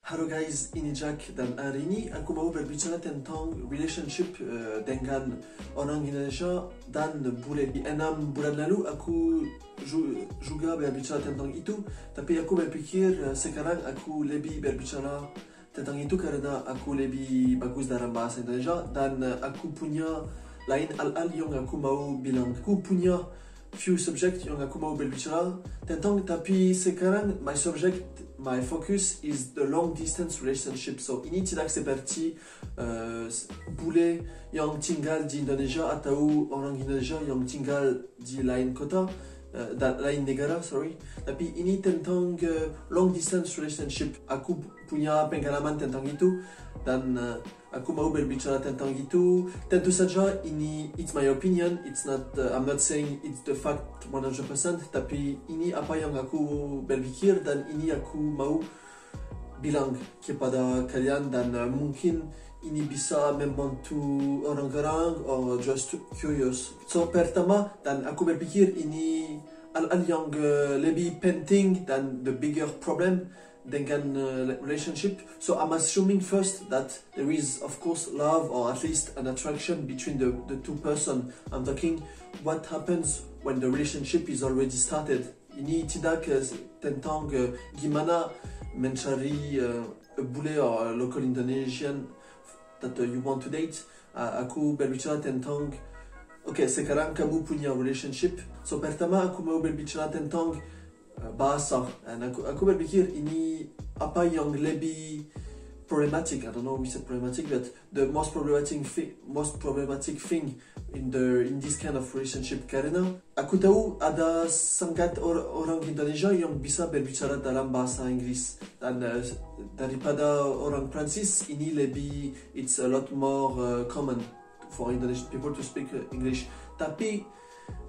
Halo guys, ini Jack dan hari ini aku mau berbicara tentang relationship dengan orang Indonesia dan bule. 6 bulan lalu aku juga berbicara tentang itu, tapi aku berpikir sekarang aku lebih berbicara tentang itu karena aku lebih bagus dalam bahasa Indonesia dan aku punya lain hal-hal yang aku mau bilang. Aku punya few subject yang aku mau berbicara tentang, tapi sekarang my focus is the long distance relationship. So ini tidak seperti bule yang tinggal di Indonesia atau orang Indonesia yang tinggal di lain kota, lain negara, sorry. Tapi ini tentang long distance relationship. Aku punya pengalaman tentang itu dan aku mau berbicara tentang itu. Tentu saja ini it's my opinion, it's not I'm not saying it's the fact 100%, tapi ini apa yang aku berpikir dan ini aku mau bilang kepada kalian dan mungkin ini bisa membantu orang-orang or just curious. So pertama, dan aku berpikir ini hal-hal yang lebih penting dan the bigger problem dengan relationship. So I'm assuming first that there is of course love or at least an attraction between the two person. I'm talking what happens when the relationship is already started. Ini tidak tentang gimana mencari bule or local Indonesian that you want to date. Aku berbicara tentang sekarang kamu punya relationship. So pertama aku mau berbicara tentang bahasa. Dan aku berpikir ini apa yang lebih problematic. I don't know if we said problematic, but the most problematic thing in this kind of relationship. Karena aku tahu ada sangat orang Indonesia yang bisa berbicara dalam bahasa Inggris dan daripada orang Prancis ini lebih, it's a lot more common for Indonesian people to speak English. Tapi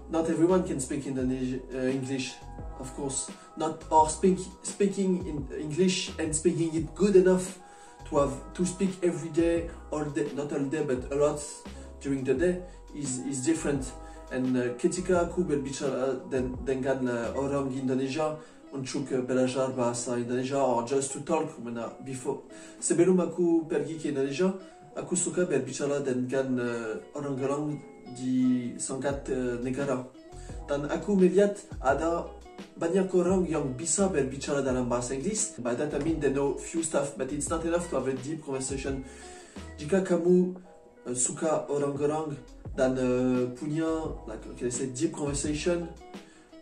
not everyone can speak English, of course. Not or speaking in English and speaking it good enough to speak every day or not all day but a lot during the day is different. And ketika aku berbicara dengan orang Indonesia untuk belajar bahasa Indonesia or just to talk before sebelum aku pergi ke Indonesia, aku suka berbicara dengan orang-orang di sangat negara. Dan aku melihat ada banyak orang yang bisa berbicara dalam bahasa Inggris. By that I mean they know few stuff, but it's not enough to have a deep conversation. Jika kamu suka orang-orang dan punya deep conversation,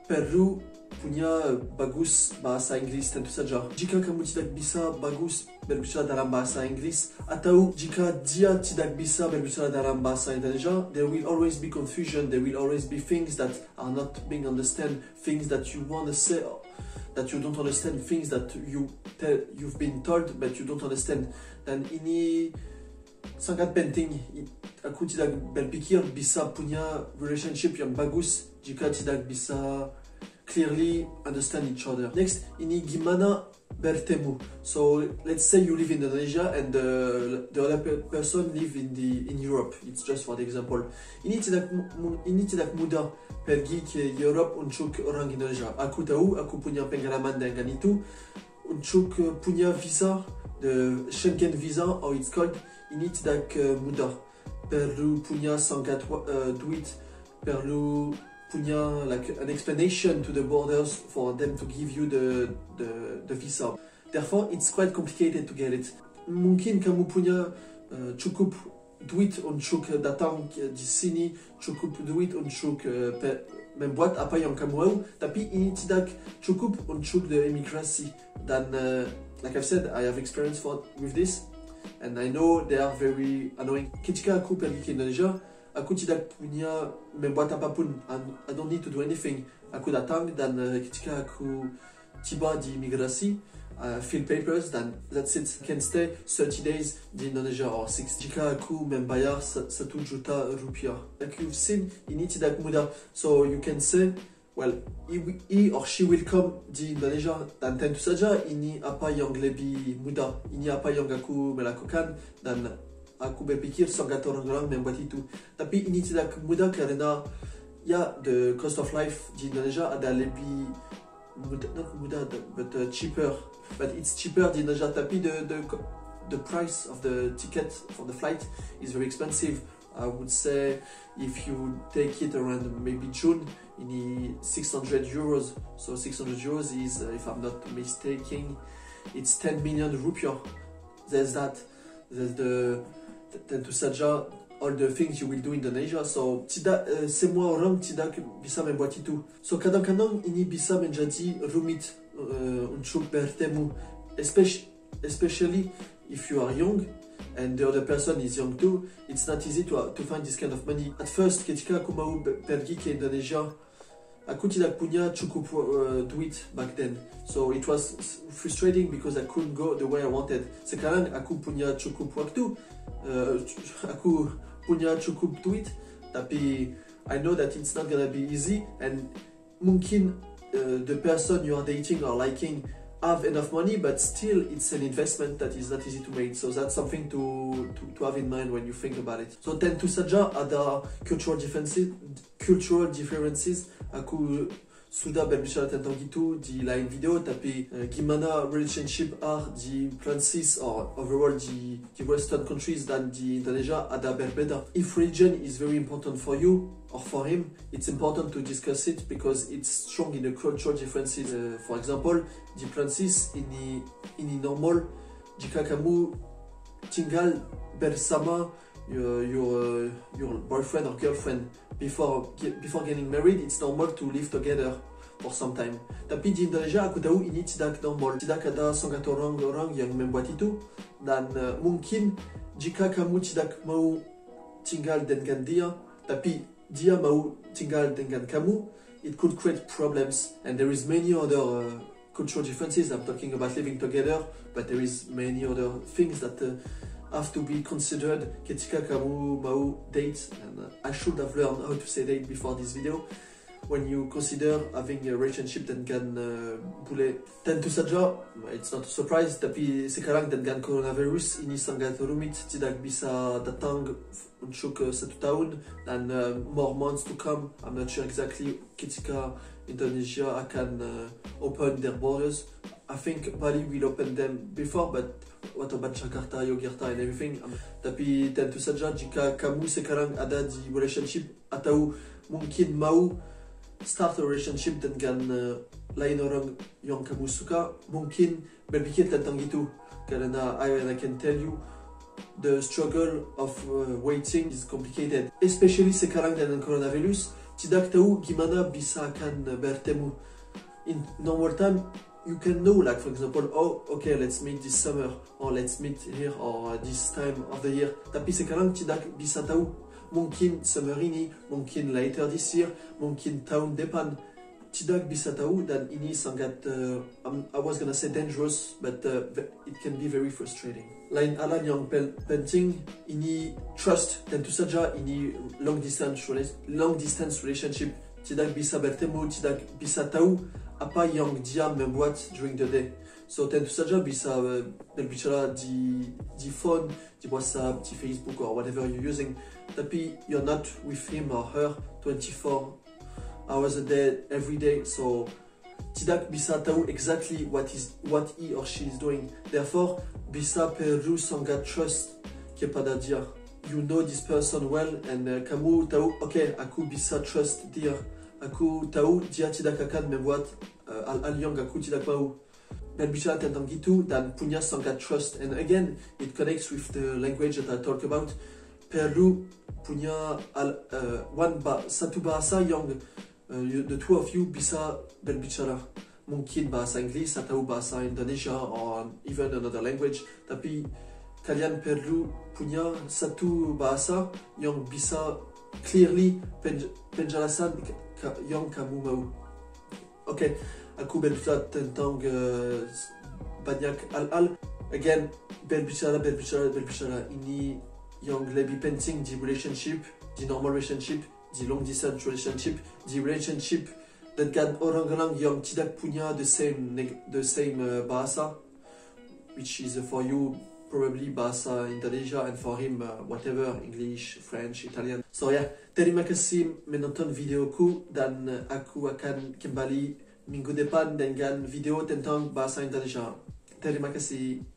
perlu punya bagus bahasa Inggris tentu saja. Jika kamu tidak bisa bagus berbicara dalam bahasa Inggris atau jika dia tidak bisa berbicara dalam bahasa Indonesia, there will always be confusion, there will always be things that are not being understood, things that you want to say that you don't understand, things that you've been told but you don't understand. Dan ini sangat penting. Aku tidak berpikir bisa punya relationship yang bagus jika tidak bisa clearly understand each other. Next, ini gimana bertemu. So let's say you live in Indonesia and the other person live in Europe. It's just for the example. Ini tidak mudah pergi ke Europe untuk orang Indonesia. Aku tahu, aku punya pengalaman dengan itu. Untuk punya visa, the Schengen visa or it's called, ini tidak mudah. Perlu punya sangat duit, perlu punya an explanation to the borders for them to give you the visa. Therefore, it's quite complicated to get it. Mungkin kamu punya cukup duit untuk datang di sini, cukup duit untuk membuat apa yang kamu mau, tapi ini tidak cukup untuk the imigrasi. Dan like I've said, I have experience with this, and I know they are very annoying. Ketika aku pergi ke Indonesia, aku tidak punya membuat apapun. I don't need to do anything. Aku datang dan ketika aku tiba di imigrasi, fill papers dan that's it. I can stay 30 days di Indonesia or 6 jika aku membayar 1 juta rupiah. Like you've seen, ini tidak mudah. So you can say, well, he or she will come di Indonesia dan tentu saja ini apa yang lebih mudah. Ini apa yang aku melakukan dan aku berpikir sangat orang-orang membuat itu. Tapi ini tidak mudah karena the cost of life di Indonesia ada lebih not mudah, but cheaper. But it's cheaper di Naja, tapi the price of the ticket for the flight is very expensive. I would say if you take it around maybe June, you need 600 euros. So 600 euros is, if I'm not mistaken, it's 10 million rupiah. There's that. There's the Tentu saja all the things you will do in Indonesia. So semua orang tidak bisa membuat itu. So kadang-kadang ini bisa menjadi rumit untuk bertemu, especially if you are young and the other person is young too. It's not easy to find this kind of money. At first, ketika aku mau pergi ke Indonesia, aku tidak punya cukup duit back then. So it was frustrating because I couldn't go the way I wanted. Sekarang aku punya cukup waktu, aku punya cukup duit, tapi I know that it's not gonna be easy, and mungkin the person you are dating or liking have enough money, but still it's an investment that is not easy to make. So that's something to have in mind when you think about it. So tentu saja ada cultural differences. Aku sudah berbicara tentang itu di lain video, tapi gimana relationship di Prancis or overall di Western countries dan di Indonesia ada berbeda. If religion is very important for you or for him, it's important to discuss it because it's strong in the cultural differences. For example, di Prancis ini normal jika kamu tinggal bersama your boyfriend or girlfriend before getting married. It's normal to live together for some time. Tapi di Indonesia aku tahu ini tidak normal. Tidak ada sangat orang yang membuat itu, dan mungkin jika kamu tidak mau tinggal dengan dia, tapi dia mau tinggal dengan kamu, it could create problems. And there is many other cultural differences. I'm talking about living together, but there is many other things that have to be considered ketika kamu mau date. And I should have learned how to say date before this video. When you consider having a relationship dengan bule, tentu saja it's not a surprise, tapi sekarang dengan coronavirus ini sangat rumit, tidak bisa datang untuk 1 tahun dan more months to come. I'm not sure exactly ketika Indonesia akan open their borders. I think Bali will open them before, but what about Jakarta, Yogyakarta and everything? Tapi tentu saja jika kamu sekarang ada di relationship atau mungkin mau start a relationship dengan lain orang yang kamu suka, mungkin berpikir tentang itu, karena I can tell you the struggle of waiting is complicated, especially sekarang dengan coronavirus. Tidak tahu gimana bisa akan bertemu. In normal time you can know, like for example, oh okay, let's meet this summer or let's meet here or this time of the year. Tapi sekarang tidak bisa tahu. Mungkin summer ini, mungkin later this year, mungkin tahun depan, tidak bisa tahu, dan ini sangat I was gonna say dangerous, but it can be very frustrating. Lain hal yang penting ini trust. Tentu saja ini long distance relationship. Tidak bisa bertemu, tidak bisa tahu apa yang dia membuat during the day. So tentu saja bisa berbicara di phone, di WhatsApp, di Facebook or whatever you're using. Tapi you're not with him or her 24 hours a day, every day. So tidak bisa tahu exactly what he or she is doing. Therefore, bisa perlu sangat trust kepada dia. You know this person well, and kamu tahu, okay, aku bisa trust dia. Aku tahu dia tidak akan membuat hal-hal yang aku tidak mau. Berbicara tentang itu dan punya sangat trust. And again, it connects with the language that I talk about. Perlu punya satu bahasa yang the two of you bisa berbicara. Mungkin bahasa Inggris atau bahasa Indonesia or even another language. Tapi kalian perlu punya satu bahasa yang bisa clearly penjelasan yang kamu mau. Okay, aku berbicara tentang banyak hal-hal. Again, berbicara ini yang lebih penting di relationship, di normal relationship, di long distance relationship, di relationship dengan orang-orang yang tidak punya the same bahasa, which is for you probably bahasa Indonesia and for him whatever, English, French, Italian. So yeah, terima kasih menonton videoku dan aku akan kembali minggu depan dengan video tentang bahasa Indonesia. Terima kasih.